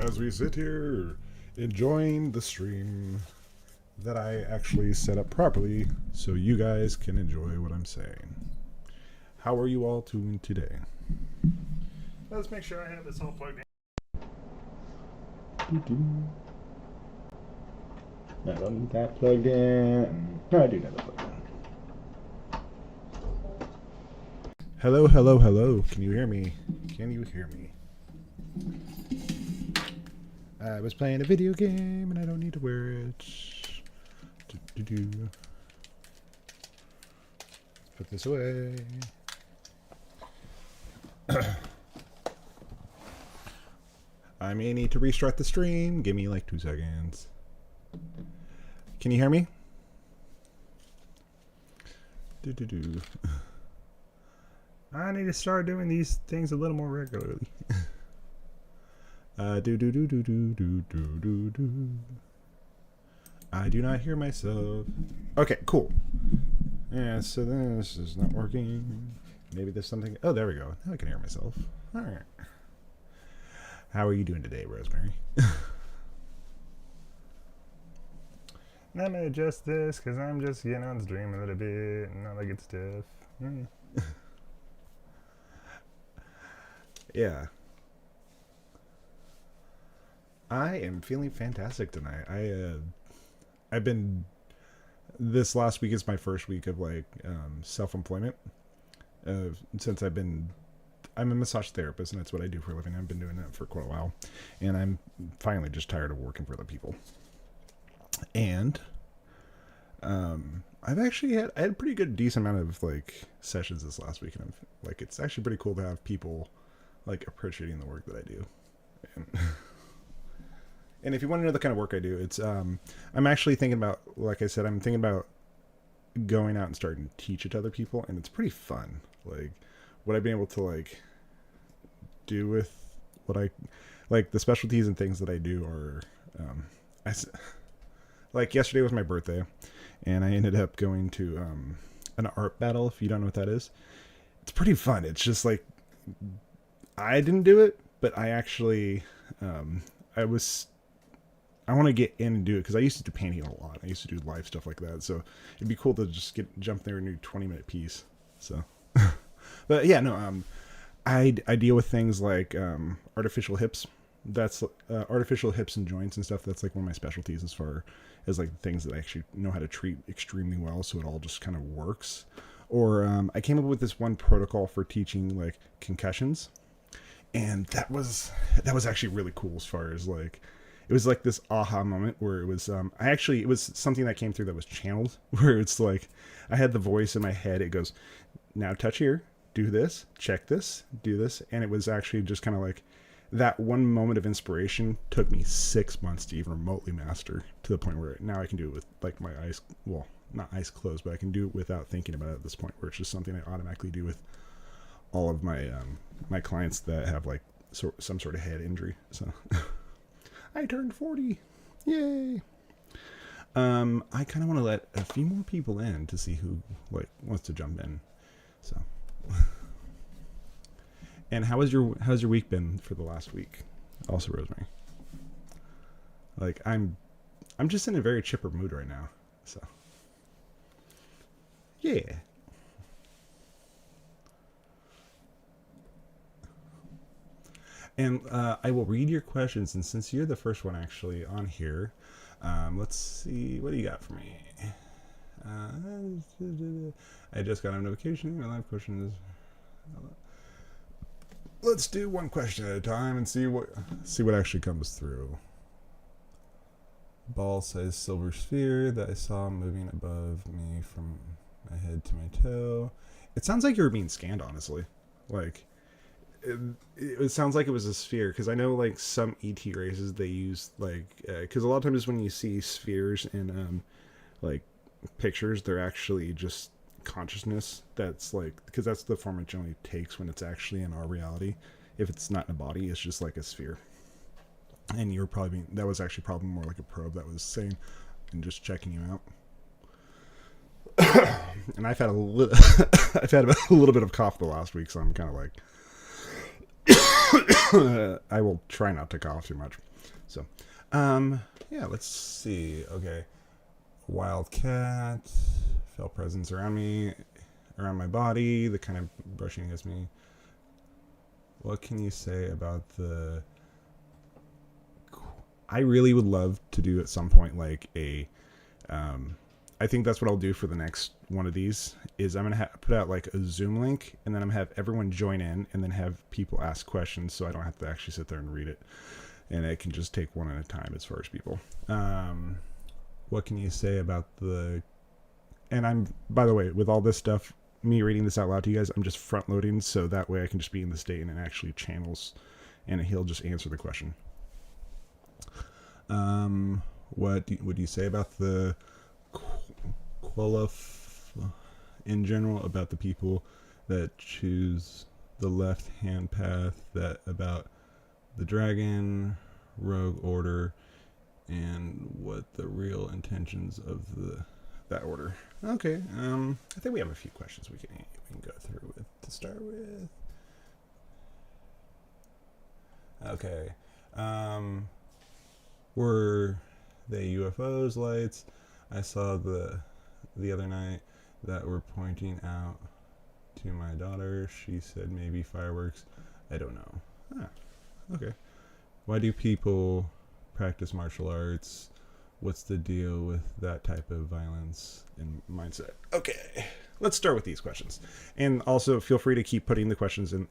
as we sit here enjoying the stream that I actually set up properly so you guys can enjoy what I'm saying. How are you all doing today? Let's make sure I have this all plugged in. I don't need that plugged in. No, I do need that plugged in. Hello, hello, hello. Can you hear me? Can you hear me? I was playing a video game and I don't need to wear it. Put this away. I may need to restart the stream. Give me like 2 seconds. Can you hear me? I need to start doing these things a little more regularly. I do not hear myself. Okay, cool. Yeah, so this is not working. Maybe there's something. Oh, there we go. Now I can hear myself. All right. How are you doing today, Rosemary? And I'm gonna adjust this because I'm just getting on the stream a little bit and all that good stuff. Yeah. I am feeling fantastic tonight. I've been. This last week is my first week of like self-employment. Since I'm a massage therapist and that's what I do for a living. I've been doing that for quite a while, and I'm finally just tired of working for other people. And I had a pretty good decent amount of like sessions this last week, and I'm like, it's actually pretty cool to have people like appreciating the work that I do. And if you want to know the kind of work I do, it's I'm actually thinking about, like I said, I'm thinking about going out and starting to teach it to other people, and it's pretty fun. Like what I've been able to like do with what I like, the specialties and things that I do are like yesterday was my birthday, and I ended up going to an art battle. If you don't know what that is, it's pretty fun. It's just like, I didn't do it, but I actually I want to get in and do it because I used to do painting a lot. I used to do live stuff like that, so it'd be cool to just jump there and do 20-minute piece. So, but yeah, no, I deal with things like artificial hips. That's artificial hips and joints and stuff. That's like one of my specialties as far as like things that I actually know how to treat extremely well, so it all just kind of works. Or I came up with this one protocol for teaching like concussions, and that was actually really cool as far as like, it was like this aha moment where it was it was something that came through that was channeled, where it's like I had the voice in my head. It goes, now touch here, do this, check this, do this, and it was actually just kind of like that one moment of inspiration took me 6 months to even remotely master, to the point where now I can do it with like my eyes, well, not eyes closed, but I can do it without thinking about it at this point, where it's just something I automatically do with all of my my clients that have like some sort of head injury. So I turned 40. Yay. I kind of want to let a few more people in to see who like wants to jump in. So, and how's your week been for the last week? Also, Rosemary. Like I'm just in a very chipper mood right now. So, yeah. And I will read your questions, and since you're the first one actually on here, let's see, what do you got for me? I just got a notification. My live question is, let's do one question at a time and see what actually comes through. Ball-sized silver sphere that I saw moving above me from my head to my toe. It sounds like you were being scanned, honestly. Like, it sounds like it was a sphere, because I know like some ET races they use like because a lot of times when you see spheres in like pictures, they're actually just consciousness. That's like, because that's the form it generally takes when it's actually in our reality. If it's not in a body, it's just like a sphere. And you're probably that was actually probably more like a probe that was saying and just checking you out. And I've had a little bit of cough the last week, so I'm kind of like I will try not to cough too much. So, yeah, let's see. Okay. Wild cat, felt presence around me, around my body, the kind of brushing against me. What can you say about the... I really would love to do at some point like a... I think that's what I'll do for the next one of these is I'm going to put out like a Zoom link, and then I'm going to have everyone join in and then have people ask questions so I don't have to actually sit there and read it. And I can just take one at a time as far as people. What can you say about the... And I'm, by the way, with all this stuff, me reading this out loud to you guys, I'm just front loading so that way I can just be in the state and it actually channels and he'll just answer the question. What would you say about the Qualif in general, about the people that choose the left-hand path, that about the dragon, rogue order, and what the real intentions of that order? Okay, I think we have a few questions we can go through with to start with. Okay, were they UFOs, lights? I saw the other night that were pointing out to my daughter. She said maybe fireworks. I don't know. Okay. Why do people practice martial arts? What's the deal with that type of violence and mindset? Okay, let's start with these questions, and also feel free to keep putting the questions in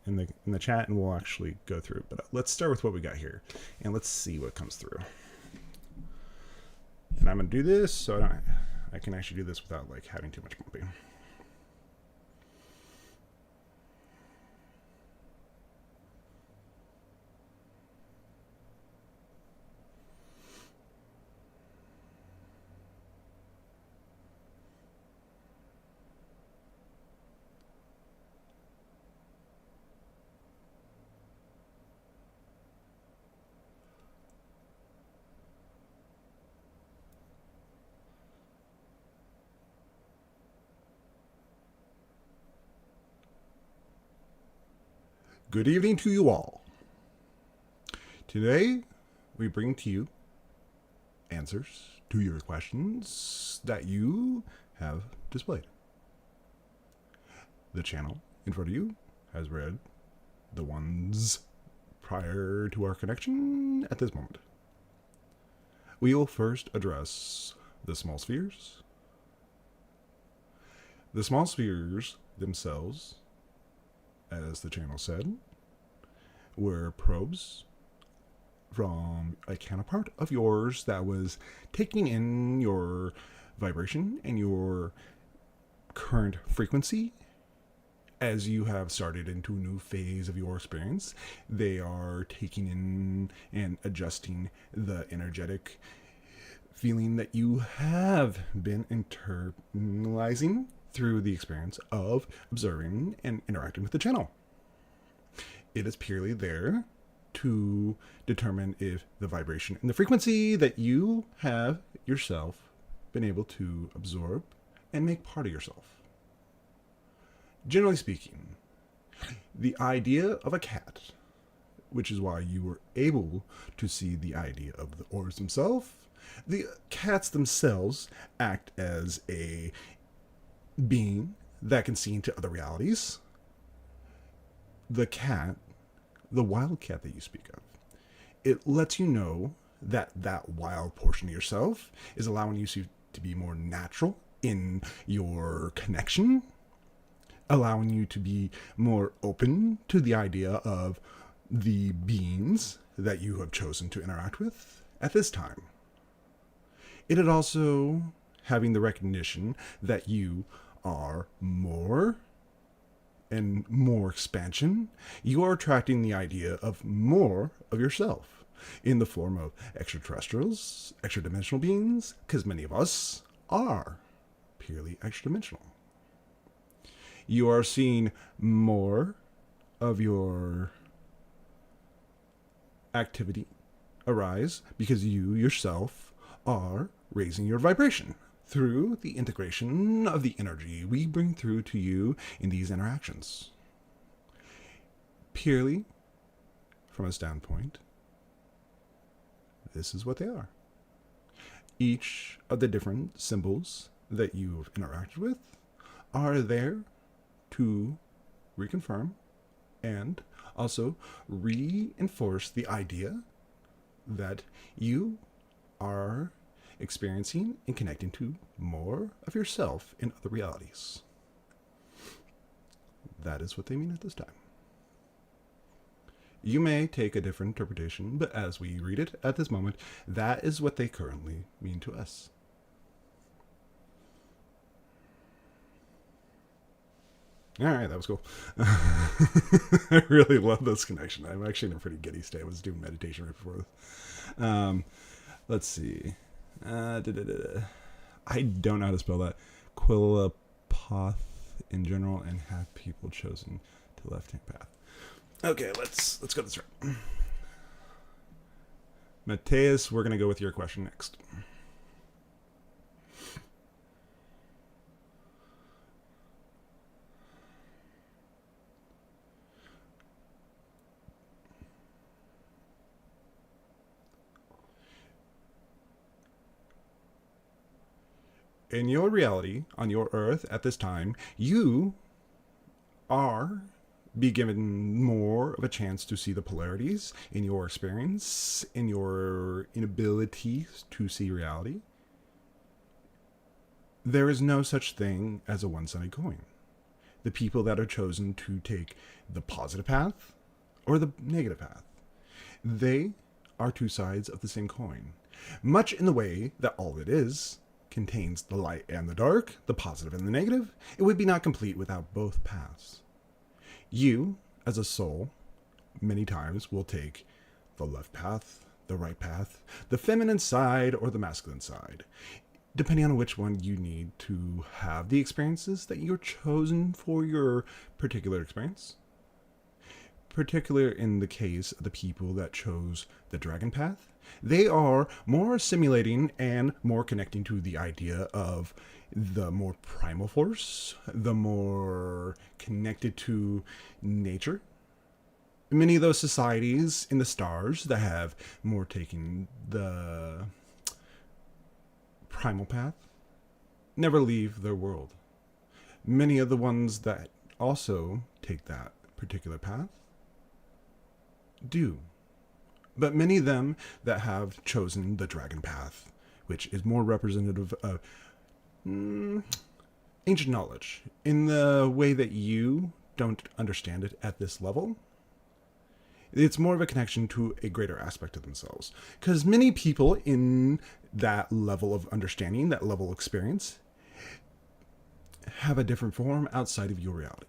the chat, and we'll actually go through. But let's start with what we got here, and let's see what comes through. And I'm gonna do this so I can actually do this without like having too much bumping. Good evening to you all. Today, we bring to you answers to your questions that you have displayed. The channel in front of you has read the ones prior to our connection at this moment. We will first address the small spheres. The small spheres themselves, as the channel said, were probes from a counterpart of yours that was taking in your vibration and your current frequency. As you have started into a new phase of your experience, they are taking in and adjusting the energetic feeling that you have been internalizing through the experience of observing and interacting with the channel. It is purely there to determine if the vibration and the frequency that you have yourself been able to absorb and make part of yourself. Generally speaking, the idea of a cat, which is why you were able to see the idea of the orbs themselves, the cats themselves act as a being that can see into other realities. The cat, the wild cat that you speak of, it lets you know that that wild portion of yourself is allowing you to be more natural in your connection, allowing you to be more open to the idea of the beings that you have chosen to interact with at this time. It is also having the recognition that you are more and more expansion. You are attracting the idea of more of yourself in the form of extraterrestrials, extra-dimensional beings, because many of us are purely extra-dimensional. You are seeing more of your activity arise because you yourself are raising your vibration through the integration of the energy we bring through to you in these interactions. Purely from a standpoint this is what they are. Each of the different symbols that you've interacted with are there to reconfirm and also reinforce the idea that you are experiencing and connecting to more of yourself in other realities. That is what they mean at this time. You may take a different interpretation, but as we read it at this moment, that is what they currently mean to us. All right, that was cool. I really love this connection. I'm actually in a pretty giddy state. I was doing meditation right before this. Let's see. I don't know how to spell that. Quillapoth in general, and have people chosen to the left-hand path. Okay, let's go this route. Mateus, we're gonna go with your question next. In your reality, on your Earth at this time, you are be given more of a chance to see the polarities in your experience, in your inability to see reality. There is no such thing as a one-sided coin. The people that are chosen to take the positive path or the negative path, they are two sides of the same coin. Much in the way that all it is contains the light and the dark, the positive and the negative, it would be not complete without both paths. You, as a soul, many times will take the left path, the right path, the feminine side, or the masculine side, depending on which one you need to have the experiences that you're chosen for your particular experience. Particular in the case of the people that chose the dragon path, they are more assimilating and more connecting to the idea of the more primal force, the more connected to nature. Many of those societies in the stars that have more taken the primal path never leave their world. Many of the ones that also take that particular path do. But many of them that have chosen the dragon path, which is more representative of ancient knowledge, in the way that you don't understand it at this level, it's more of a connection to a greater aspect of themselves. Because many people in that level of understanding, that level of experience, have a different form outside of your reality.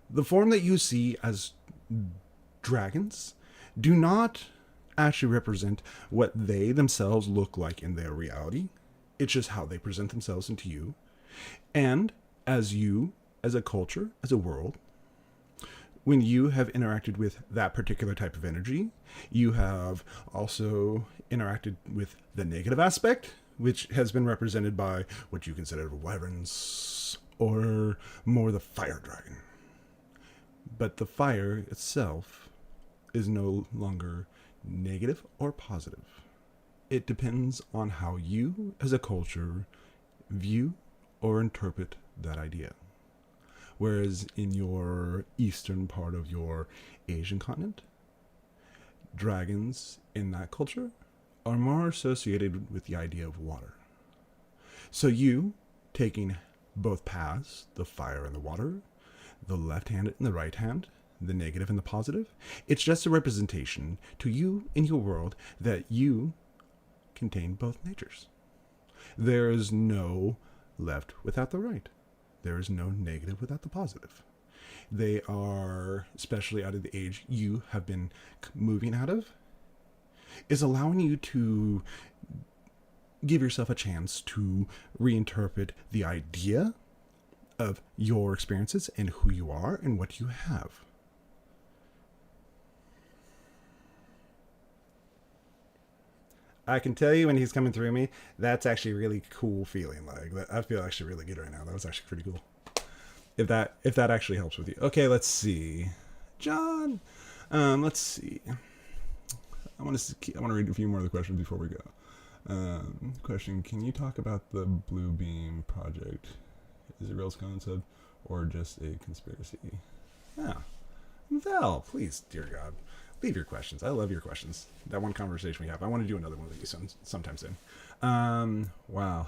The form that you see as dragons do not actually represent what they themselves look like in their reality. It's just how they present themselves into you. And as you, as a culture, as a world, when you have interacted with that particular type of energy, you have also interacted with the negative aspect, which has been represented by what you consider wyverns or more the fire dragon. But the fire itself is no longer negative or positive. It depends on how you, as a culture, view or interpret that idea. Whereas in your eastern part of your Asian continent, dragons in that culture are more associated with the idea of water. So you, taking both paths, the fire and the water, the left hand and the right hand, the negative and the positive, it's just a representation to you in your world that you contain both natures. There is no left without the right. There is no negative without the positive. They are, especially out of the age you have been moving out of, is allowing you to give yourself a chance to reinterpret the idea of your experiences and who you are and what you have. I can tell you when he's coming through me, that's actually a really cool feeling. Like, I feel actually really good right now. That was actually pretty cool. If that actually helps with you. Okay, let's see. John, let's see. I want to read a few more of the questions before we go. Question: can you talk about the Blue Beam project? Is it a real concept or just a conspiracy? Yeah. Val, please, dear God, leave your questions. I love your questions. That one conversation we have. I want to do another one with you sometime soon. Wow.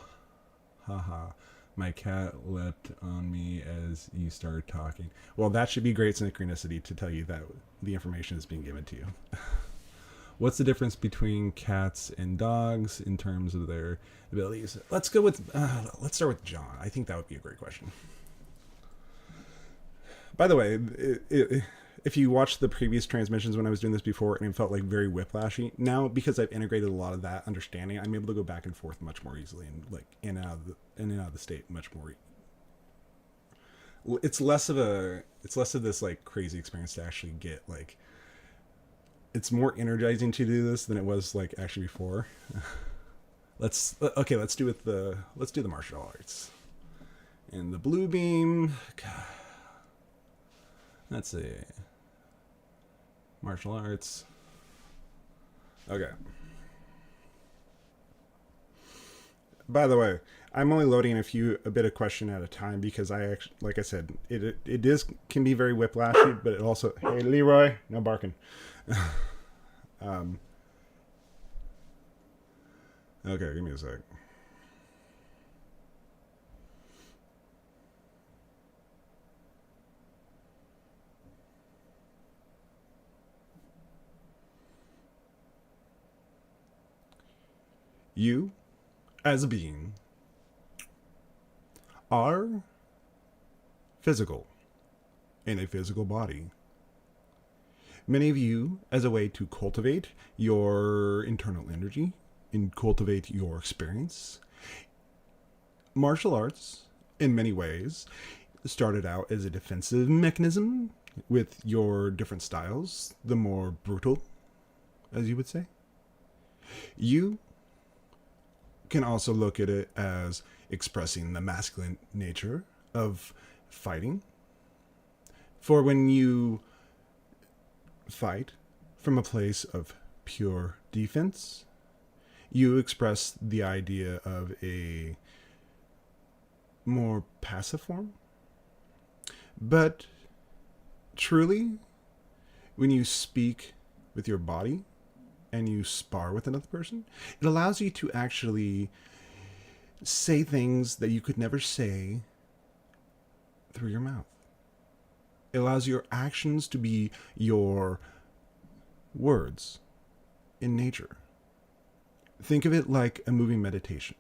Haha. My cat leapt on me as you started talking. Well, that should be great synchronicity to tell you that the information is being given to you. What's the difference between cats and dogs in terms of their abilities? Let's start with John. I think that would be a great question. By the way, if you watched the previous transmissions when I was doing this before and it felt like very whiplashy, now because I've integrated a lot of that understanding, I'm able to go back and forth much more easily and like in and out of the state much more. It's less of this like crazy experience to actually get like. It's more energizing to do this than it was like actually before. Let's do the martial arts and the Blue Beam. God. Let's see. Martial arts. Okay. By the way, I'm only loading a bit of question at a time because I actually, like I said, it can be very whiplashy, but it also, hey Leroy, no barking. Okay, give me a sec. You, as a being, are physical in a physical body. Many of you, as a way to cultivate your internal energy and cultivate your experience, martial arts, in many ways, started out as a defensive mechanism with your different styles, the more brutal, as you would say. You can also look at it as expressing the masculine nature of fighting. For when you fight from a place of pure defense, you express the idea of a more passive form. But truly, when you speak with your body and you spar with another person, it allows you to actually say things that you could never say through your mouth. It allows your actions to be your words in nature. Think of it like a moving meditation.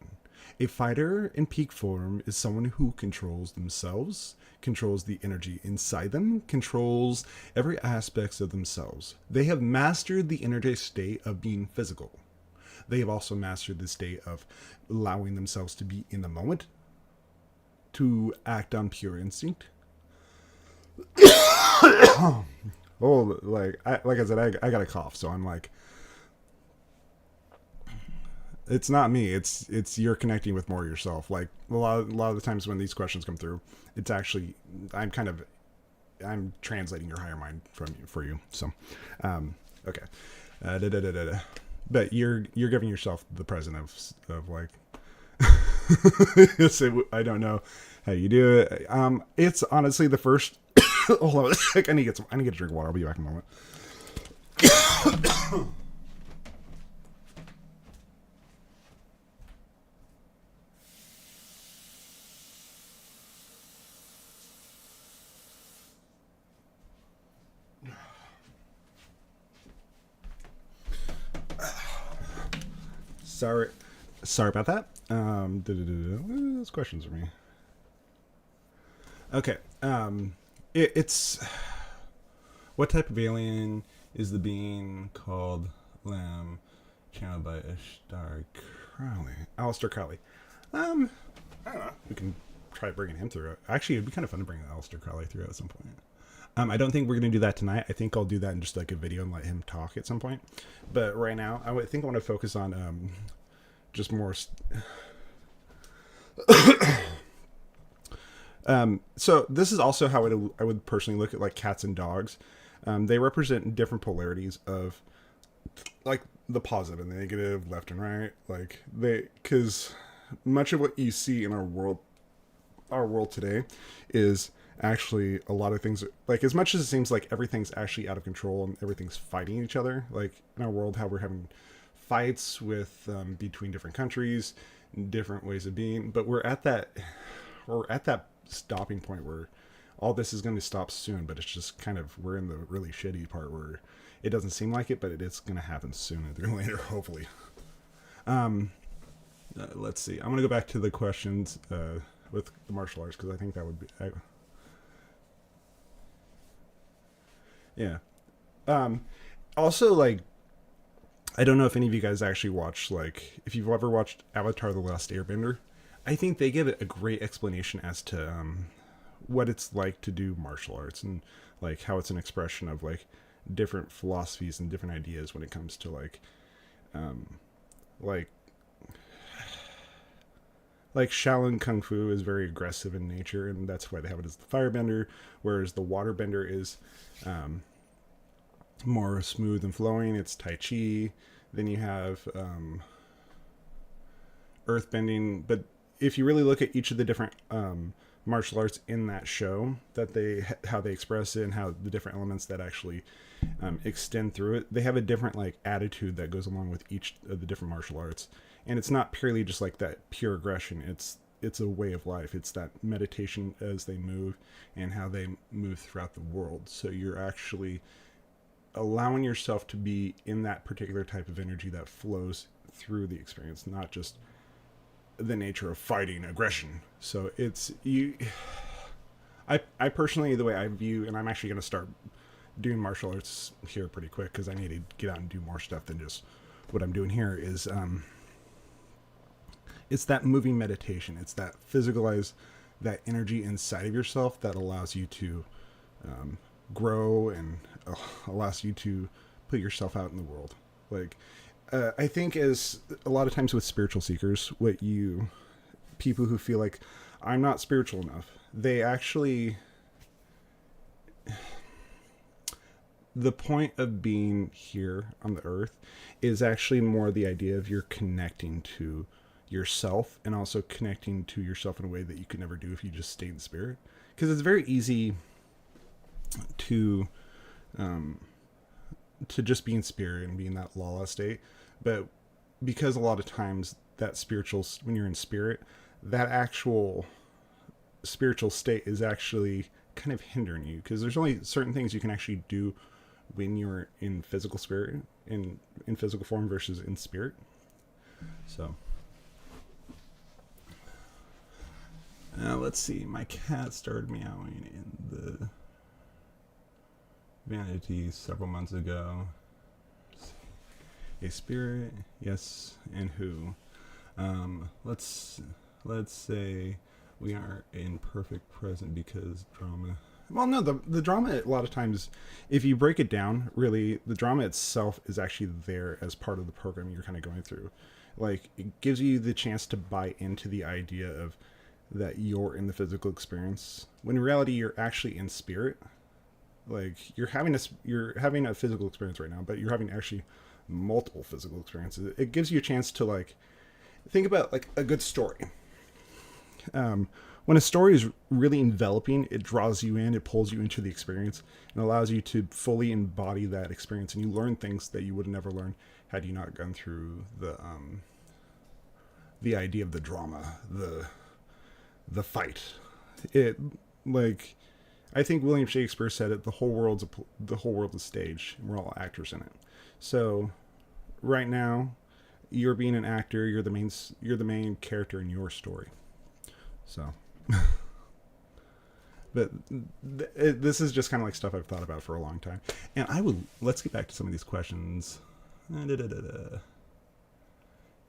A fighter in peak form is someone who controls themselves, controls the energy inside them, controls every aspect of themselves. They have mastered the energetic state of being physical. They have also mastered the state of allowing themselves to be in the moment, to act on pure instinct. Oh, like I said, I got a cough, so I'm like, it's not me. It's you're connecting with more yourself. Like a lot of the times when these questions come through, it's actually I'm translating your higher mind for you. So, okay, but you're giving yourself the present of like. I don't know how you do it. It's honestly the first. Hold on a sec. I need to get a drink of water. I'll be back in a moment. Sorry about that. Those questions are me. Okay. It's what type of alien is the being called Lamb, channeled by Aleister Crowley. I don't know. We can try bringing him through it. Actually, it'd be kind of fun to bring Aleister Crowley through at some point. I don't think we're going to do that tonight. I think I'll do that in just like a video and let him talk at some point. But right now, I think I want to focus on just more. So this is also how I would personally look at like cats and dogs. They represent different polarities of like the positive and the negative, left and right. Like because much of what you see in our world today, is actually a lot of things. Like as much as it seems like everything's actually out of control and everything's fighting each other. Like in our world, how we're having fights with between different countries, different ways of being, but we're at that stopping point where all this is going to stop soon, but it's just kind of we're in the really shitty part where it doesn't seem like it, but it's going to happen sooner than later, hopefully. Let's see. I'm going to go back to the questions with the martial arts because I think that would be. Yeah. Also, like, I don't know if any of you guys actually watched, like, if you've ever watched Avatar: The Last Airbender. I think they give it a great explanation as to what it's like to do martial arts and like how it's an expression of like different philosophies and different ideas when it comes to um, like like Shaolin Kung Fu is very aggressive in nature, and that's why they have it as the firebender, whereas the waterbender is more smooth and flowing. It's Tai Chi. Then you have earthbending. But if you really look at each of the different martial arts in that show, that they how they express it and how the different elements that actually extend through it, they have a different like attitude that goes along with each of the different martial arts, and it's not purely just like that pure aggression. It's a way of life. It's that meditation as they move and how they move throughout the world. So you're actually allowing yourself to be in that particular type of energy that flows through the experience, not just the nature of fighting aggression. So it's you. I personally, the way I view, and I'm actually going to start doing martial arts here pretty quick because I need to get out and do more stuff than just what I'm doing here. Is it's that moving meditation. It's that physicalize that energy inside of yourself that allows you to grow and allows you to put yourself out in the world. Like I think as a lot of times with spiritual seekers, people who feel like I'm not spiritual enough, they actually, the point of being here on the earth is actually more the idea of you're connecting to yourself and also connecting to yourself in a way that you could never do if you just stay in spirit. Because it's very easy to just be in spirit and be in that la state, but because a lot of times that spiritual, when you're in spirit, that actual spiritual state is actually kind of hindering you because there's only certain things you can actually do when you're in physical spirit, in physical form versus in spirit. So let's see, my cat started meowing in the vanity several months ago. A spirit, yes, and who? Let's say we are in perfect present because drama. Well, no, the drama a lot of times, if you break it down, really, the drama itself is actually there as part of the program you're kind of going through. Like, it gives you the chance to buy into the idea of that you're in the physical experience, when in reality you're actually in spirit. Like, you're having a physical experience right now, but you're having actually multiple physical experiences. It gives you a chance to like think about like a good story. When a story is really enveloping, it draws you in, it pulls you into the experience, and allows you to fully embody that experience, and you learn things that you would never learn had you not gone through the idea of the drama, the fight. It like I think William Shakespeare said it. The whole world is stage, and we're all actors in it. So, right now, you're being an actor. You're the main character in your story. So, but this is just kind of like stuff I've thought about for a long time. And let's get back to some of these questions.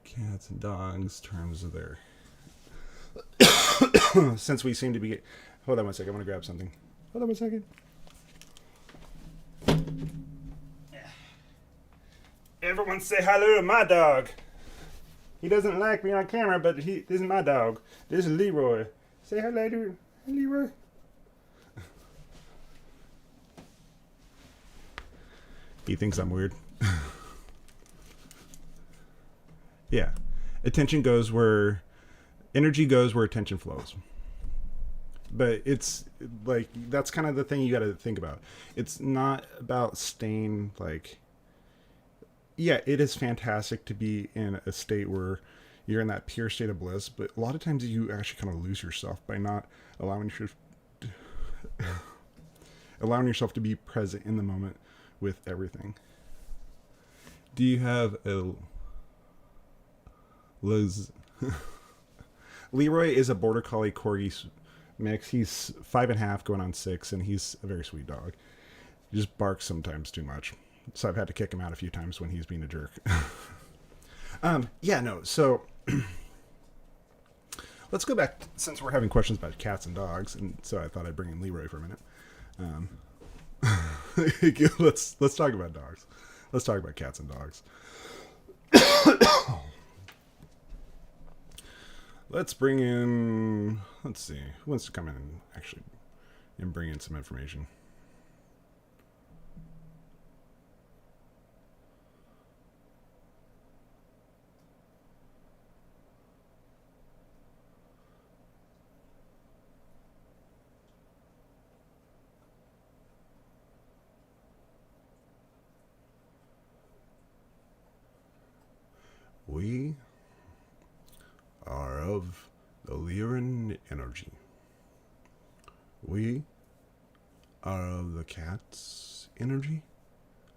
Cats and dogs, terms of their. Since we seem to be. Hold on one second. I want to grab something. Hold on one second. Everyone say hello to my dog. He doesn't like me on camera, but this is my dog. This is Leroy. Say hello to Leroy. He thinks I'm weird. Yeah. Attention goes where energy goes, where attention flows. But it's like that's kind of the thing you got to think about. It's not about staying like yeah, it is fantastic to be in a state where you're in that pure state of bliss, but a lot of times you actually kind of lose yourself by not allowing your, allowing yourself to be present in the moment with everything. Do you have a Liz? Leroy is a border collie corgi mix. He's 5.5, going on 6, and he's a very sweet dog. He just barks sometimes too much, so I've had to kick him out a few times when he's being a jerk. Yeah, no. So let's go back since we're having questions about cats and dogs, and so I thought I'd bring in Leroy for a minute. Um, let's talk about dogs. Let's talk about cats and dogs. Let's bring in. Let's see who wants to come in and actually and bring in some information. We are of the Lyran energy. We are of the cat's energy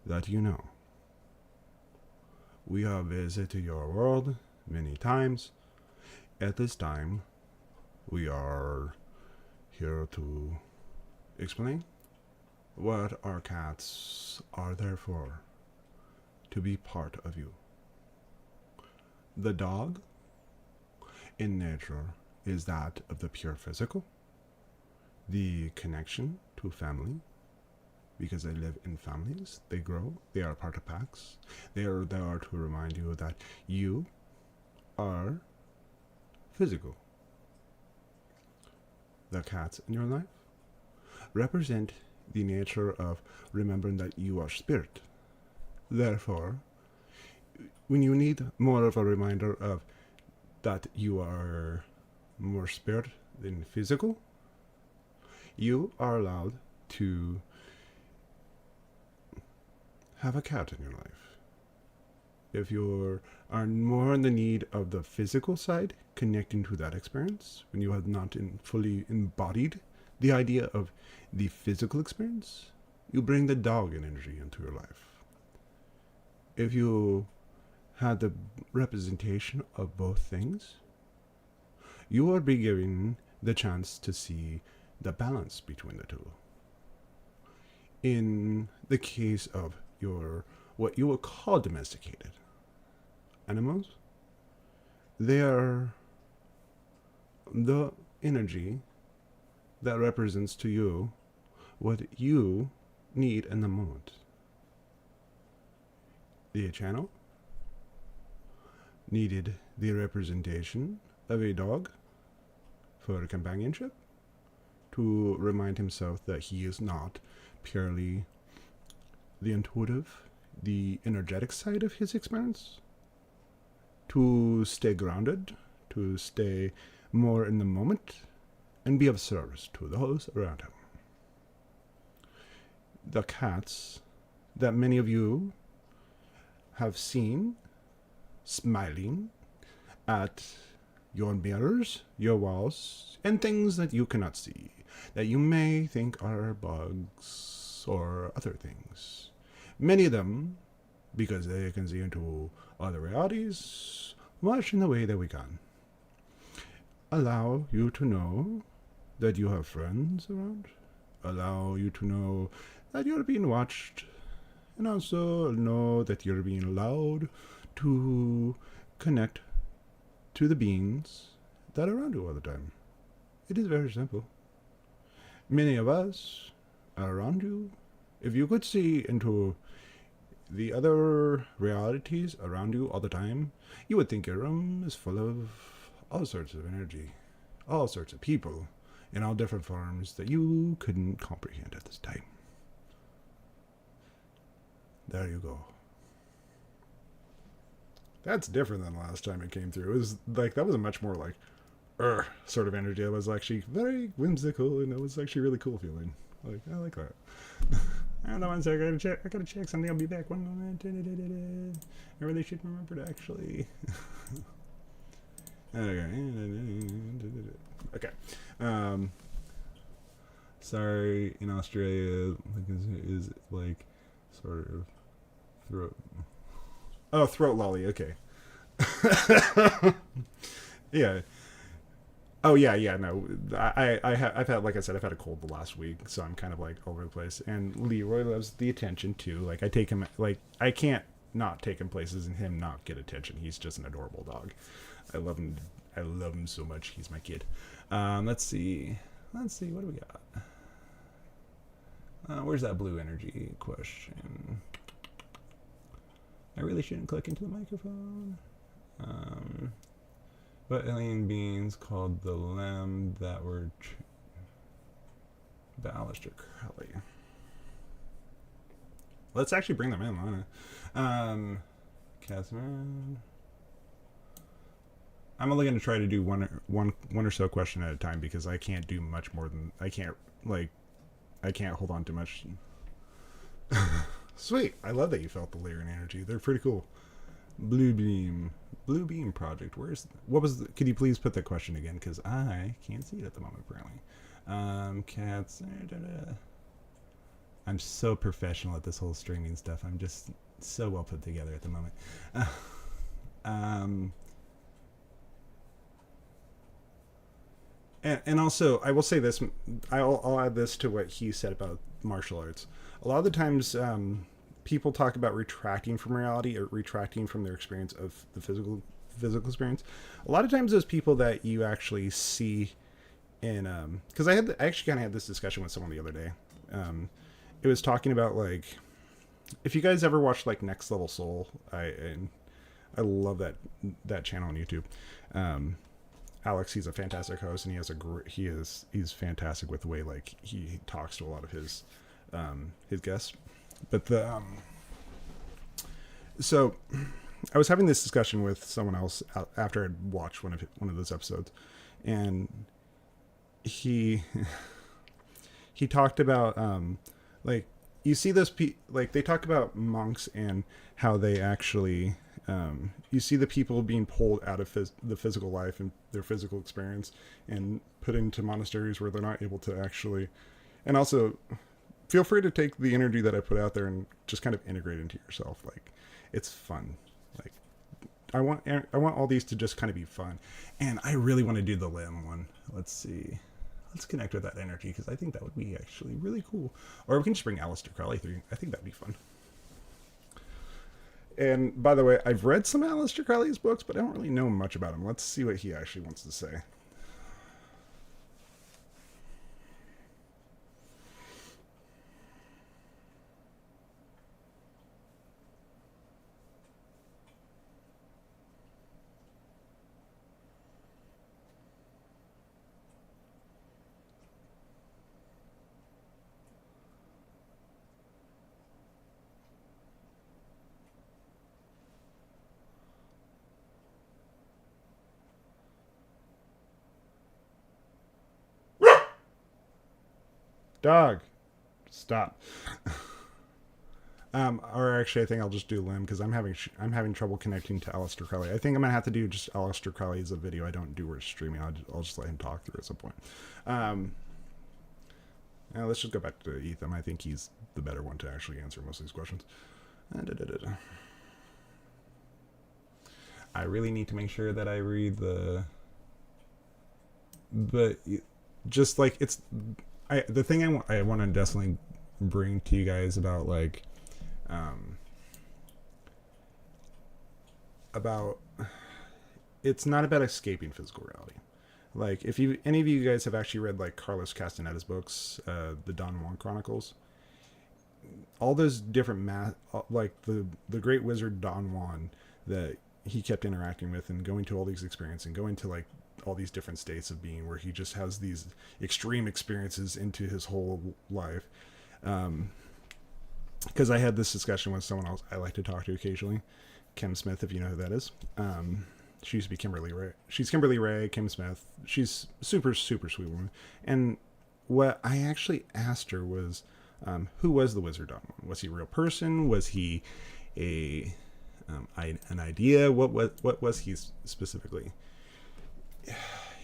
that you know. We have visited your world many times. At this time, we are here to explain what our cats are there for, to be part of you. The dog, in nature, is that of the pure physical, the connection to family, because they live in families, they grow, they are part of packs. They are there to remind you that you are physical. The cats in your life represent the nature of remembering that you are spirit. Therefore, when you need more of a reminder of that you are more spirit than physical, you are allowed to have a cat in your life. If you are more in the need of the physical side, connecting to that experience, when you have not fully embodied the idea of the physical experience, you bring the dog energy into your life. If you had the representation of both things, you will be given the chance to see the balance between the two. In the case of your what you would call domesticated animals, they are the energy that represents to you what you need in the moment. The channel needed the representation of a dog for companionship, to remind himself that he is not purely the intuitive, the energetic side of his experience, to stay grounded, to stay more in the moment, and be of service to those around him. The cats that many of you have seen smiling at your mirrors, your walls, and things that you cannot see, that you may think are bugs or other things. Many of them, because they can see into other realities, much in the way that we can. Allow you to know that you have friends around. Allow you to know that you're being watched. And also know that you're being allowed to connect to the beings that are around you all the time. It is very simple. Many of us are around you. If you could see into the other realities around you all the time, you would think your room is full of all sorts of energy, all sorts of people, in all different forms that you couldn't comprehend at this time. There you go. That's different than last time it came through. It was like that was a much more like sort of energy. It was actually very whimsical, and it was actually really cool feeling. Like I like that. And the one sec, I gotta check something. I'll be back one moment. I really should remember to actually. Okay. Sorry, in Australia, is like sort of throat. Oh, throat lolly. Okay. Yeah. Oh yeah. No, I've had, like I said, I've had a cold the last week, so I'm kind of like all over the place. And Leroy loves the attention too. Like I take him, like I can't not take him places and him not get attention. He's just an adorable dog. I love him. I love him so much. He's my kid. Let's see. What do we got? Where's that blue energy question? I really shouldn't click into the microphone. What alien beings called the Lem that were Aleister Crowley? Let's actually bring them in, Lana. Catherine. I'm only going to try to do one or so question at a time because I can't do much more than I can't hold on too much. Sweet. I love that you felt the layer and energy. They're pretty cool. Blue Beam Project. Could you please put that question again? Because I can't see it at the moment, apparently. Cats. I'm so professional at this whole streaming stuff. I'm just so well put together at the moment. And also, I will say this. I'll add this to what he said about martial arts. A lot of the times, people talk about retracting from reality or retracting from their experience of the physical experience. A lot of times, those people that you actually see in because I actually kind of had this discussion with someone the other day. It was talking about like if you guys ever watched like Next Level Soul, I love that channel on YouTube. Alex, he's a fantastic host, and he's fantastic with the way like he talks to a lot of his guests. But so I was having this discussion with someone else after I'd watched one of those episodes, and he talked about like you see those like they talk about monks and how they actually you see the people being pulled out of the physical life and their physical experience and put into monasteries where they're not able to actually, and also feel free to take the energy that I put out there and just kind of integrate it into yourself. Like it's fun. Like I want all these to just kind of be fun, and I really want to do the limb one. Let's see. Let's connect with that energy because I think that would be actually really cool. Or we can just bring Aleister Crowley through. I think that'd be fun. And by the way, I've read some Aleister Crowley's books, but I don't really know much about him. Let's see what he actually wants to say. Dog, stop. Or actually, I think I'll just do Lim because I'm having trouble connecting to Aleister Crowley. I think I'm gonna have to do just Aleister Crowley as a video. I don't do where it's streaming. I'll just let him talk through at some point. Now let's just go back to Ethan. I think he's the better one to actually answer most of these questions. I really need to make sure that I read but just like it's. The thing I want to definitely bring to you guys about like about it's not about escaping physical reality. Like if any of you guys have actually read like Carlos Castaneda's books, the Don Juan Chronicles, all those different like the great wizard Don Juan that he kept interacting with and going to all these experiences and going to like all these different states of being where he just has these extreme experiences into his whole life. Because I had this discussion with someone else I like to talk to occasionally, Kim Smith, if you know who that is. She used to be Kimberly Ray. She's Kimberly Ray, Kim Smith. She's super, super sweet woman. And what I actually asked her was, who was the Wizard Don Juan? Was he a real person? Was he a an idea? What was he specifically?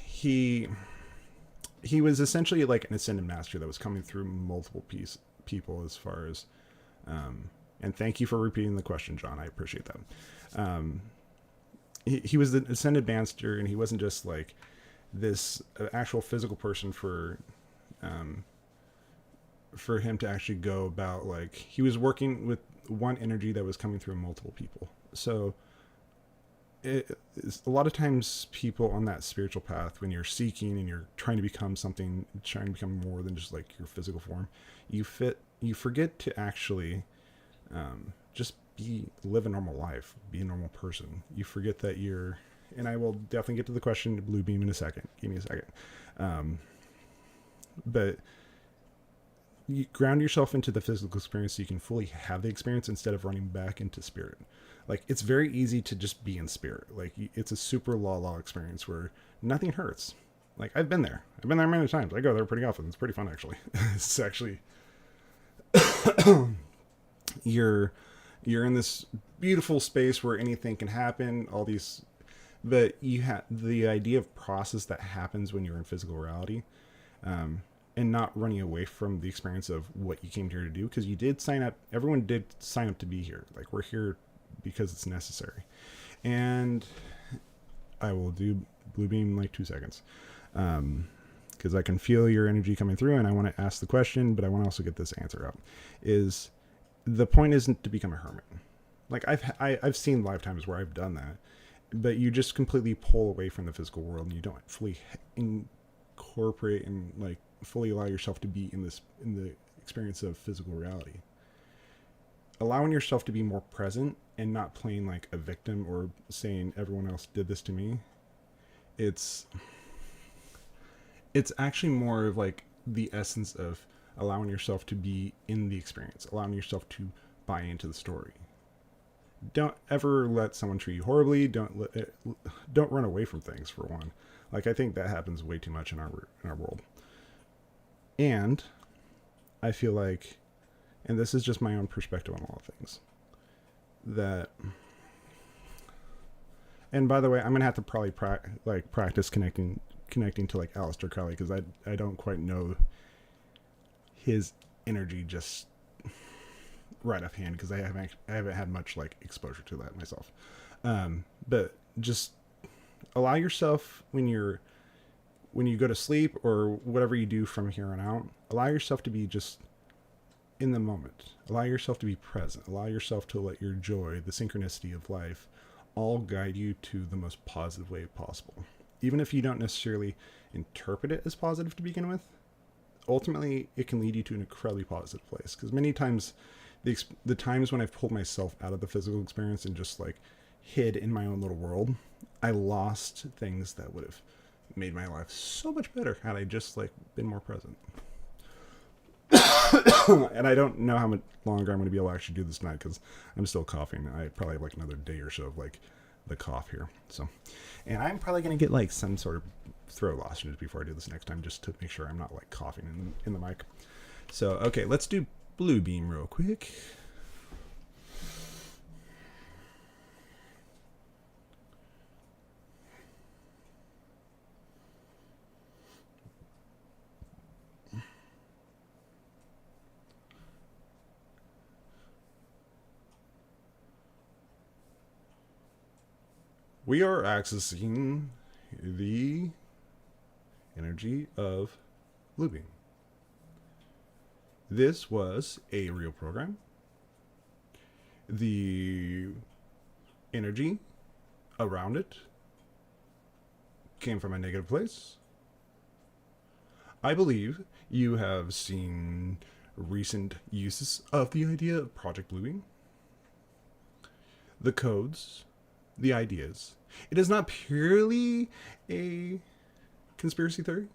He was essentially like an ascended master that was coming through multiple people as far as and thank you for repeating the question, John. I appreciate that. He was the ascended master, and he wasn't just like this actual physical person for him to actually go about. Like, he was working with one energy that was coming through multiple people. So a lot of times people on that spiritual path, when you're seeking and you're trying to become something, trying to become more than just like your physical form, you forget to actually just live a normal life, be a normal person. You forget that you're, and I will definitely get to the question blue beam in a second. Give me a second. But you ground yourself into the physical experience so you can fully have the experience instead of running back into spirit. Like, it's very easy to just be in spirit. Like, it's a super law experience where nothing hurts. Like, I've been there many times. I go there pretty often. It's pretty fun, actually. It's actually you're in this beautiful space where anything can happen, all these, but you have the idea of process that happens when you're in physical reality, and not running away from the experience of what you came here to do, because you did sign up. Everyone did sign up to be here. Like, we're here because it's necessary. And I will do blue beam in like 2 seconds, because I can feel your energy coming through, and I want to ask the question, but I want to also get this answer out. Is the point isn't to become a hermit. Like, I've seen lifetimes where I've done that, but you just completely pull away from the physical world, and you don't fully incorporate and like fully allow yourself to be in the experience of physical reality. Allowing yourself to be more present and not playing like a victim or saying everyone else did this to me. It's actually more of like the essence of allowing yourself to be in the experience, allowing yourself to buy into the story. Don't ever let someone treat you horribly. Don't run away from things, for one. Like, I think that happens way too much in our world. And I feel like, and this is just my own perspective on a lot of things, that, and by the way, I'm gonna have to probably practice connecting to like Aleister Crowley, because I don't quite know his energy just right offhand, because I haven't had much like exposure to that myself. But just allow yourself, when you go to sleep or whatever you do from here on out, allow yourself to be just in the moment. Allow yourself to be present. Allow yourself to let your joy, the synchronicity of life, all guide you to the most positive way possible. Even if you don't necessarily interpret it as positive to begin with, ultimately it can lead you to an incredibly positive place. Because many times, the times when I've pulled myself out of the physical experience and just like hid in my own little world, I lost things that would have made my life so much better had I just like been more present. And I don't know how much longer I'm going to be able to actually do this tonight, because I'm still coughing. I probably have like another day or so of like the cough here. So, and I'm probably going to get like some sort of throat lozenge before I do this next time, just to make sure I'm not like coughing in the mic. So, okay, let's do blue beam real quick. We are accessing the energy of blue beam. This was a real program. The energy around it came from a negative place. I believe you have seen recent uses of the idea of Project Blue Beam. The codes, the ideas. It is not purely a conspiracy theory.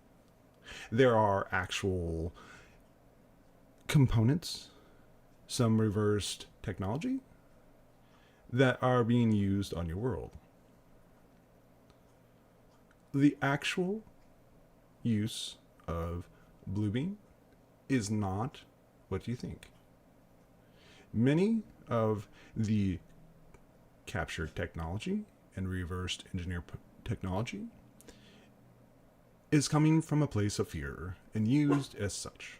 There are actual components, some reversed technology, that are being used on your world. The actual use of Bluebeam is not what you think. Many of the captured technology and reversed engineer technology is coming from a place of fear and used as such.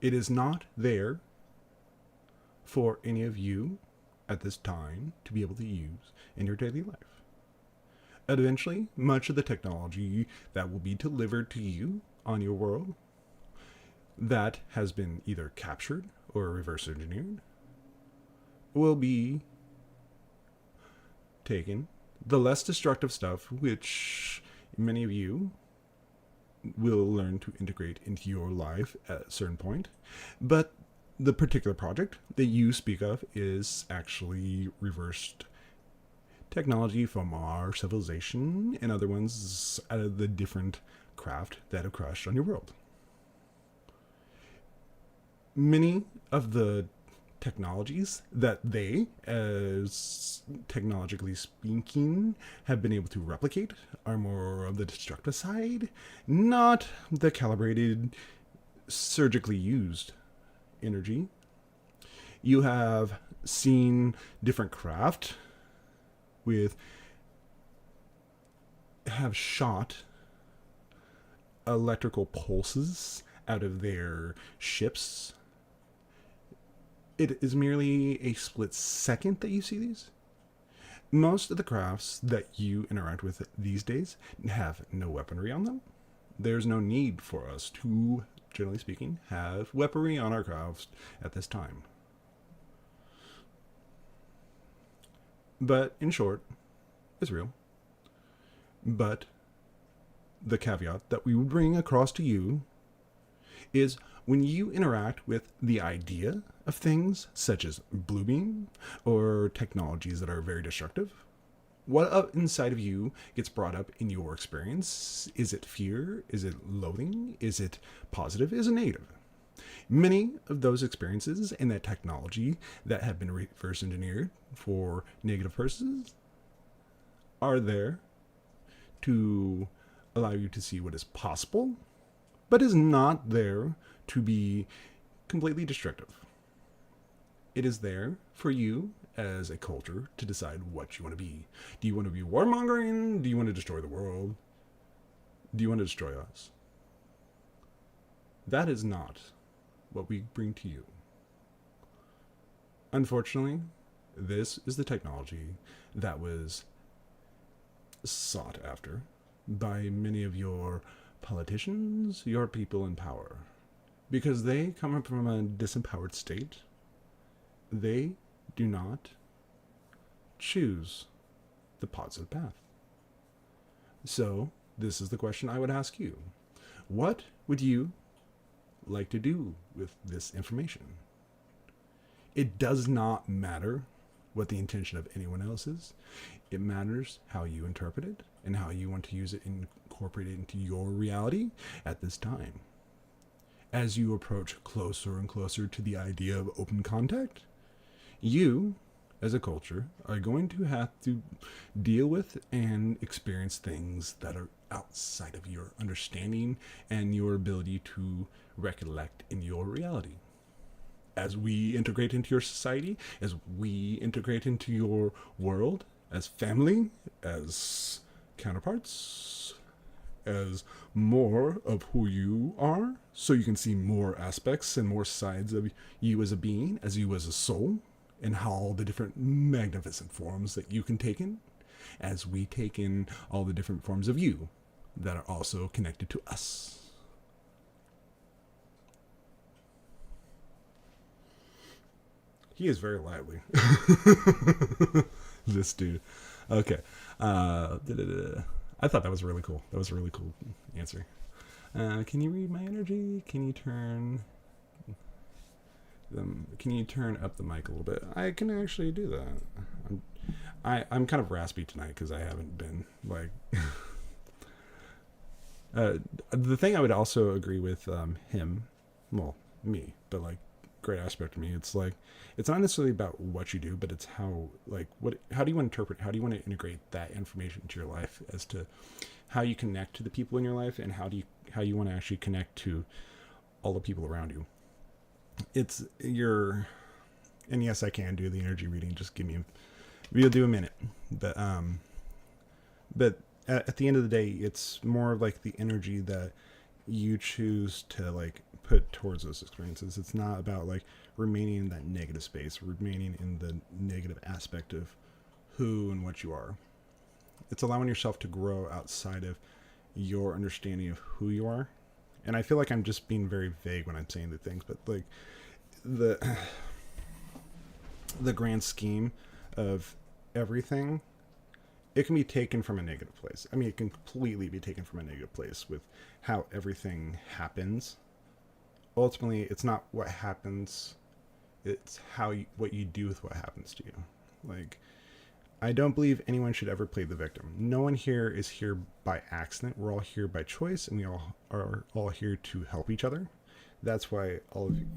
It is not there for any of you at this time to be able to use in your daily life. Eventually, much of the technology that will be delivered to you on your world that has been either captured or reverse engineered will be taken. The less destructive stuff, which many of you will learn to integrate into your life at a certain point. But the particular project that you speak of is actually reversed technology from our civilization and other ones out of the different craft that have crashed on your world. Many of the technologies that they, as technologically speaking, have been able to replicate are more of the destructive side, not the calibrated, surgically used energy. You have seen different craft have shot electrical pulses out of their ships. It is merely a split second that you see these. Most of the crafts that you interact with these days have no weaponry on them. There's no need for us to, generally speaking, have weaponry on our crafts at this time. But in short, it's real. But the caveat that we would bring across to you is when you interact with the idea of things such as Bluebeam or technologies that are very destructive, what up inside of you gets brought up in your experience? Is it fear? Is it loathing? Is it positive? Is it negative? Many of those experiences and that technology that have been reverse engineered for negative purposes are there to allow you to see what is possible, but is not there to be completely destructive. It is there for you as a culture to decide what you want to be. Do you want to be warmongering? Do you want to destroy the world? Do you want to destroy us? That is not what we bring to you. Unfortunately, this is the technology that was sought after by many of your politicians, your people in power, because they come from a disempowered state. They do not choose the positive path. So, this is the question I would ask you. What would you like to do with this information? It does not matter what the intention of anyone else is. It matters how you interpret it and how you want to use it and incorporate it into your reality at this time. As you approach closer and closer to the idea of open contact, you, as a culture, are going to have to deal with and experience things that are outside of your understanding and your ability to recollect in your reality. As we integrate into your society, as we integrate into your world, as family, as counterparts, as more of who you are, so you can see more aspects and more sides of you as a being, as you as a soul, and how all the different magnificent forms that you can take in, as we take in all the different forms of you that are also connected to us. He is very lively. This dude. Okay. I thought that was really cool. That was a really cool answer. Can you read my energy? Can you turn up the mic a little bit? I can actually do that. I'm kind of raspy tonight because I haven't been like. The thing I would also agree with him, well, me, but like great aspect to me. It's like it's not necessarily about what you do, but it's how how do you interpret, how do you want to integrate that information into your life as to how you connect to the people in your life, and how you want to actually connect to all the people around you. It's your and yes, I can do the energy reading. Just give me we'll do a minute, but at the end of the day, it's more like the energy that you choose to like put towards those experiences. It's not about like remaining in that negative space, remaining in the negative aspect of who and what you are. It's allowing yourself to grow outside of your understanding of who you are. And I feel like I'm just being very vague when I'm saying the things, but like the the grand scheme of everything, it can be taken from a negative place. I mean, it can completely be taken from a negative place with how everything happens. Ultimately, it's not what happens, it's what you do with what happens to you. Like, I don't believe anyone should ever play the victim. No one here is here by accident. We're all here by choice, and we all are all here to help each other. That's why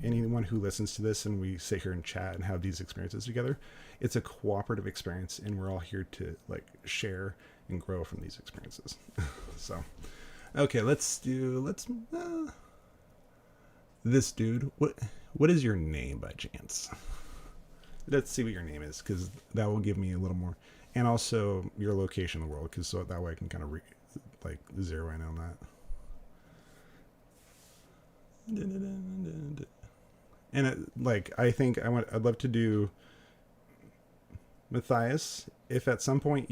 anyone who listens to this and we sit here and chat and have these experiences together, it's a cooperative experience, and we're all here to like share and grow from these experiences. So, okay, this dude. What is your name by chance? Let's see what your name is, because that will give me a little more, and also your location in the world, because so that way I can kind of zero in on that. And I think I'd love to do Matthias. If at some point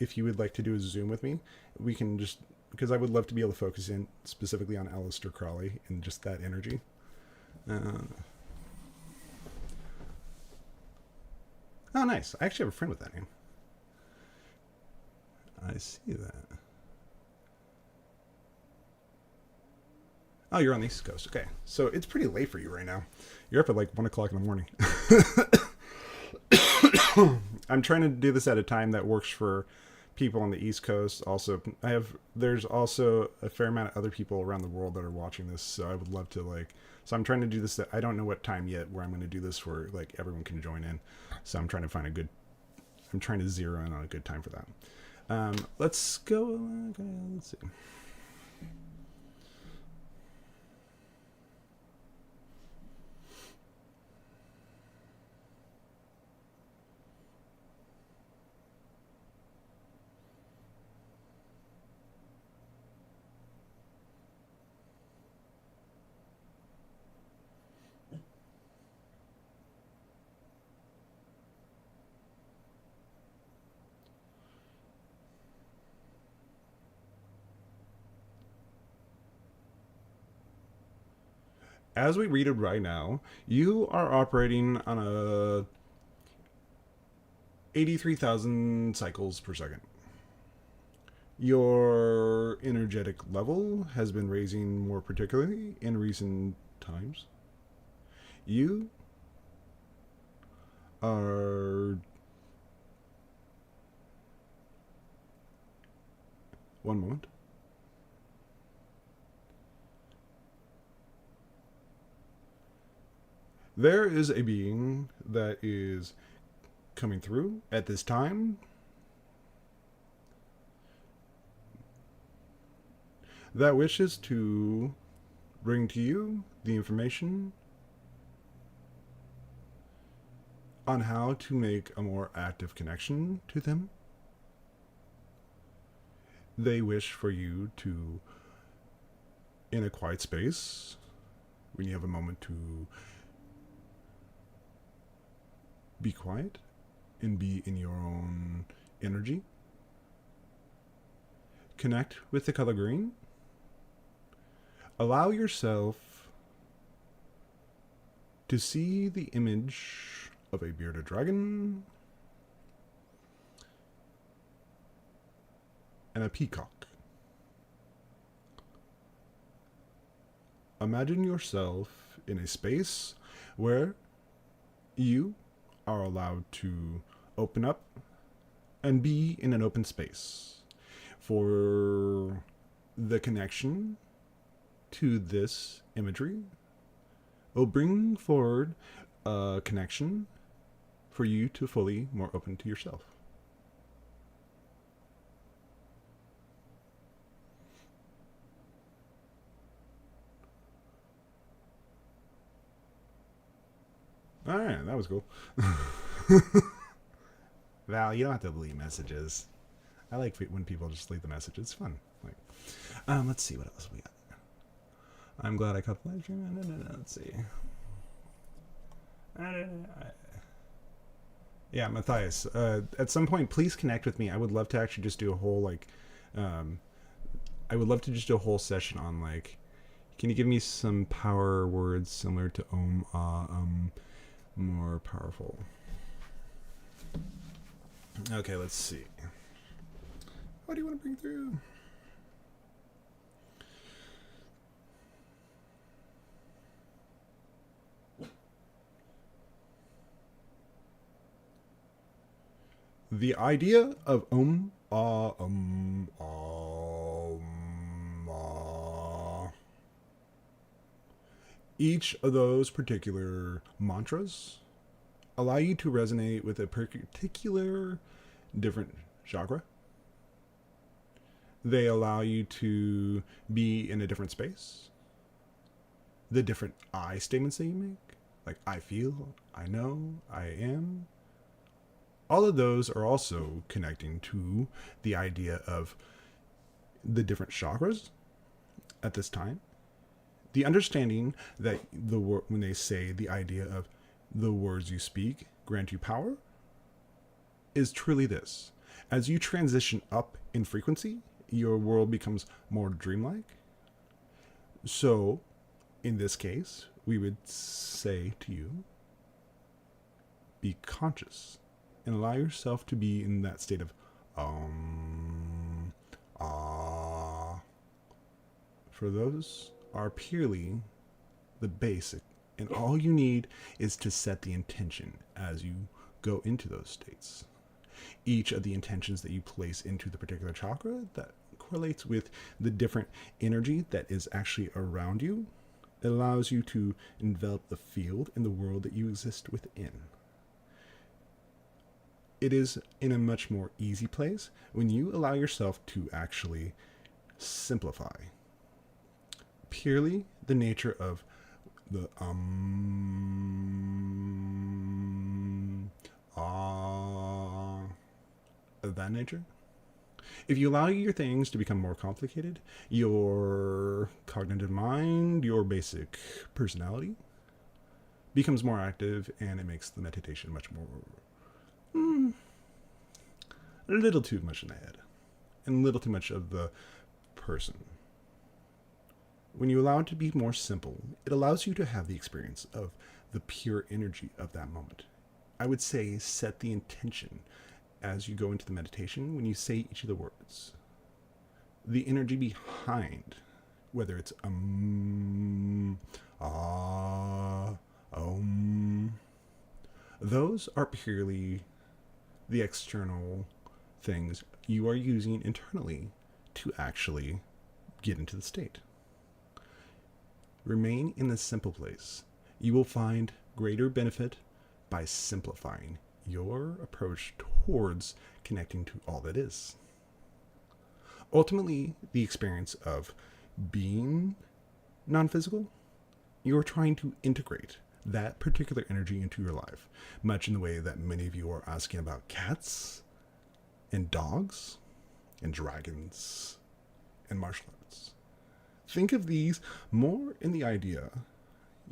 if you would like to do a Zoom with me, we can just, because I would love to be able to focus in specifically on Aleister Crowley and just that energy. Oh, nice. I actually have a friend with that name. I see that. Oh, you're on the East Coast. Okay. So it's pretty late for you right now. You're up at like 1 o'clock in the morning. I'm trying to do this at a time that works for people on the East Coast. Also, there's also a fair amount of other people around the world that are watching this. So I would love to so I'm trying to do this. I don't know what time yet where I'm going to do this where like everyone can join in. So I'm trying to zero in on a good time for that. Let's go. Okay, let's see. As we read it right now, you are operating on a 83,000 cycles per second. Your energetic level has been raising more particularly in recent times. You are... One moment. There is a being that is coming through at this time that wishes to bring to you the information on how to make a more active connection to them. They wish for you to, in a quiet space, when you have a moment to be quiet and be in your own energy, connect with the color green. Allow yourself to see the image of a bearded dragon and a peacock. Imagine yourself in a space where you are allowed to open up and be in an open space for the connection to this imagery will bring forward a connection for you to fully more open to yourself. All right, that was cool. Val, you don't have to leave messages. I like when people just leave the message. It's fun. Like, let's see what else we got. I'm glad I caught the live stream. Let's see. Yeah, Matthias. At some point, please connect with me. I would love to actually just do a whole I would love to just do a whole session on can you give me some power words similar to more powerful? Okay, let's see. What do you want to bring through? The idea of each of those particular mantras allow you to resonate with a particular different chakra. They allow you to be in a different space. The different I statements that you make, like I feel, I know, I am. All of those are also connecting to the idea of the different chakras at this time. The understanding that when they say the idea of the words you speak grant you power is truly this. As you transition up in frequency, your world becomes more dreamlike. So, in this case, we would say to you, be conscious and allow yourself to be in that state of For those are purely the basic, and all you need is to set the intention as you go into those states. Each of the intentions that you place into the particular chakra that correlates with the different energy that is actually around you. It allows you to envelop the field and the world that you exist within. It is in a much more easy place when you allow yourself to actually simplify. Purely the nature of the of that nature. If you allow your things to become more complicated, your cognitive mind, your basic personality becomes more active, and it makes the meditation much more a little too much in the head and a little too much of the person. When you allow it to be more simple, it allows you to have the experience of the pure energy of that moment. I would say set the intention as you go into the meditation when you say each of the words. The energy behind, whether it's those are purely the external things you are using internally to actually get into the state. Remain in the simple place. You will find greater benefit by simplifying your approach towards connecting to all that is. Ultimately, the experience of being non-physical, you're trying to integrate that particular energy into your life, much in the way that many of you are asking about cats and dogs and dragons and martial arts. Think of these more in the idea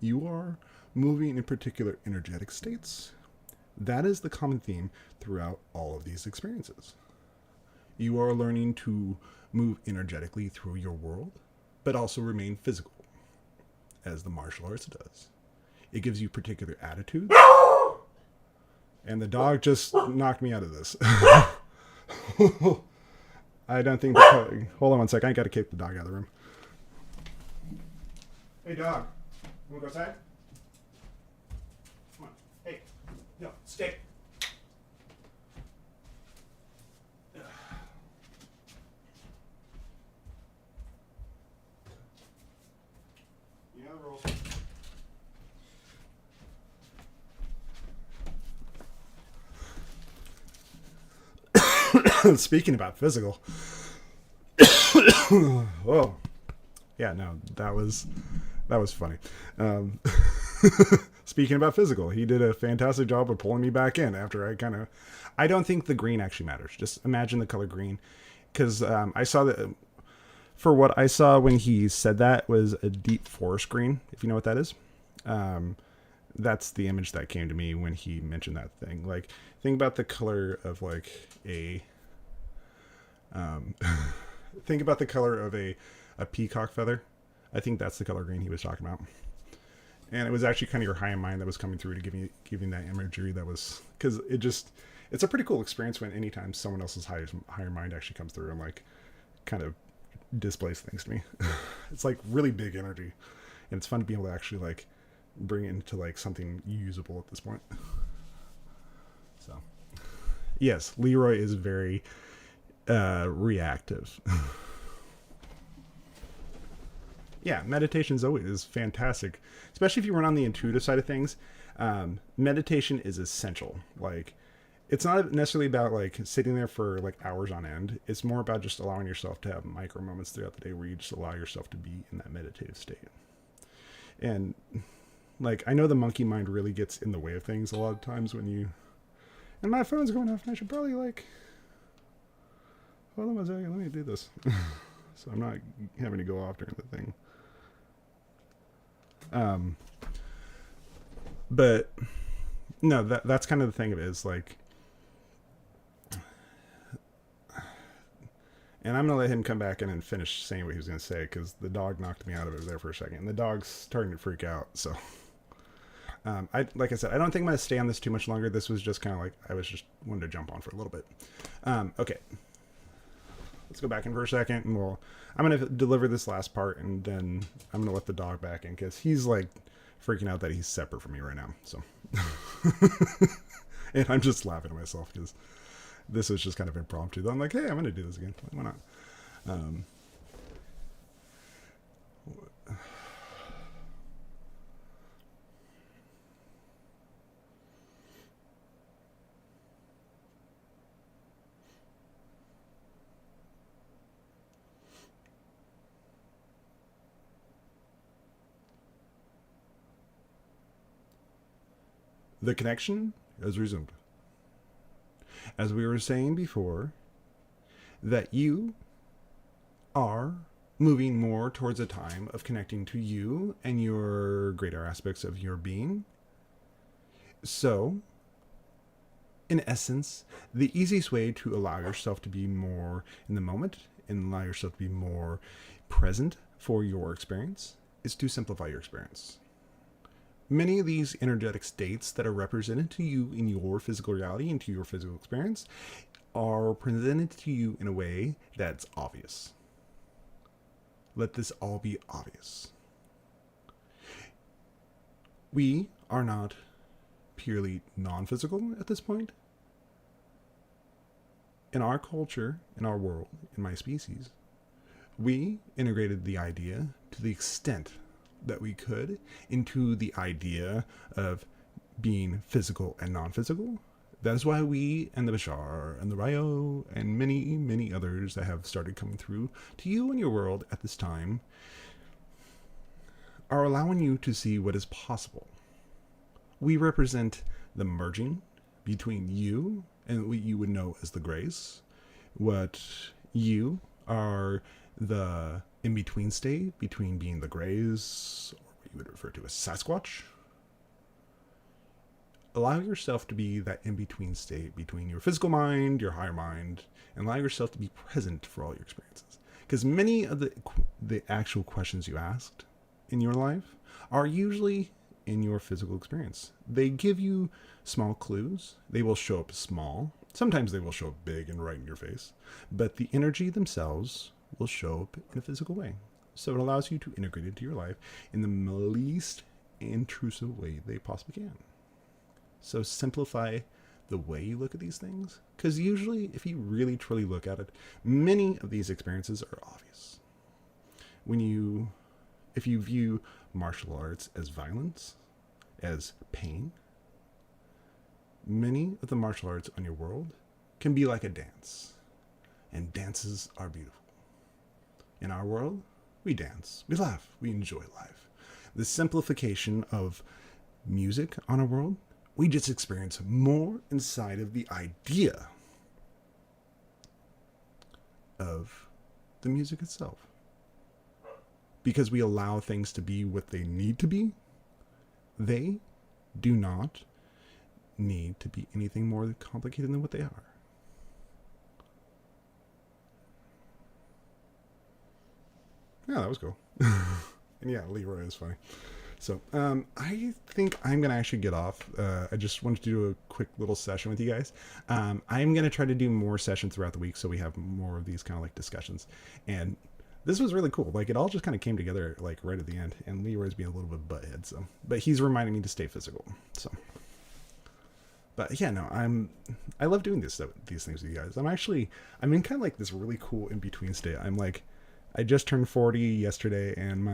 you are moving in particular energetic states. That is the common theme throughout all of these experiences. You are learning to move energetically through your world, but also remain physical, as the martial arts does. It gives you particular attitudes. And the dog just knocked me out of this. I don't think hold on one sec. I got to kick the dog out of the room. Hey, dog. You want to go outside? Come on. Hey. No, stay. You know the rules. Speaking about physical, whoa, yeah, no, that was funny. Um, Speaking about physical, he did a fantastic job of pulling me back in after I kind of. I don't think the green actually matters. Just imagine the color green, because I saw that. For what I saw when he said that was a deep forest green. If you know what that is, um, that's the image that came to me when he mentioned that thing. Like, think about the color of like a. Um, think about the color of a peacock feather. I think that's the color green he was talking about. And it was actually kind of your higher mind that was coming through to giving that imagery. That was because it's a pretty cool experience when anytime someone else's higher mind actually comes through and like kind of displays things to me. It's like really big energy, and it's fun to be able to actually like bring it into like something usable at this point. So yes, Leroy is very reactive. Yeah, meditation is fantastic, especially if you run on the intuitive side of things. Meditation is essential. Like, it's not necessarily about like sitting there for like hours on end. It's more about just allowing yourself to have micro moments throughout the day where you just allow yourself to be in that meditative state. And like, I know the monkey mind really gets in the way of things a lot of times when you. And my phone's going off, and I should probably like. Hold on a second, let me do this. So I'm not having to go off during the thing. But no, that's kind of the thing of it is like, and I'm gonna let him come back in and finish saying what he was gonna say because the dog knocked me out of it there for a second. And the dog's starting to freak out. So, like I said, I don't think I'm gonna stay on this too much longer. This was just kind of like I was just wanted to jump on for a little bit. Okay, let's go back in for a second, and I'm gonna deliver this last part, and then I'm gonna let the dog back in because he's like freaking out that he's separate from me right now. So, and I'm just laughing at myself because this was just kind of impromptu. I'm like, hey, I'm gonna do this again. Why not? The connection has resumed. As we were saying before, that you are moving more towards a time of connecting to you and your greater aspects of your being. So, in essence, the easiest way to allow yourself to be more in the moment and allow yourself to be more present for your experience is to simplify your experience. Many of these energetic states that are represented to you in your physical reality and to your physical experience are presented to you in a way that's obvious. Let this all be obvious. We are not purely non-physical at this point. In our culture, in our world, in my species, we integrated the idea to the extent that we could into the idea of being physical and non-physical. That is why we and the Bashar and the Ryo and many, many others that have started coming through to you and your world at this time are allowing you to see what is possible. We represent the merging between you and what you would know as the grace. What you are the in-between state between being the grays, or what you would refer to as Sasquatch. Allow yourself to be that in-between state between your physical mind, your higher mind, and allow yourself to be present for all your experiences. Because many of the actual questions you asked in your life are usually in your physical experience. They give you small clues. They will show up small. Sometimes they will show up big and right in your face. But the energy themselves will show up in a physical way. So it allows you to integrate it into your life in the least intrusive way they possibly can. So simplify the way you look at these things. Because usually, if you really truly look at it, many of these experiences are obvious. If you view martial arts as violence, as pain, many of the martial arts on your world can be like a dance, and dances are beautiful. In our world, we dance, we laugh, we enjoy life. The simplification of music on our world, we just experience more inside of the idea of the music itself. Because we allow things to be what they need to be, they do not need to be anything more complicated than what they are. Yeah, that was cool. And yeah, Leroy is funny. So, I think I'm going to actually get off. I just wanted to do a quick little session with you guys. I'm going to try to do more sessions throughout the week so we have more of these kind of like discussions. And this was really cool. Like, it all just kind of came together like right at the end. And Leroy's being a little bit butthead, so. But he's reminding me to stay physical, so. But yeah, no, I love doing these things with you guys. I'm in kind of like this really cool in between state. I just turned 40 yesterday, and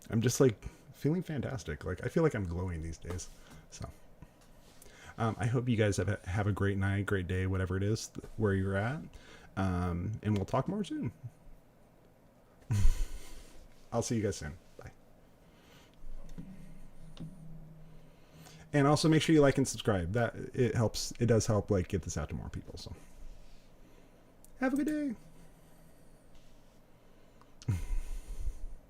I'm just like feeling fantastic. Like, I feel like I'm glowing these days. So, I hope you guys have a great night, great day, whatever it is where you're at. And we'll talk more soon. I'll see you guys soon. Bye. And also make sure you like and subscribe. That it helps. It does help like get this out to more people. So, have a good day.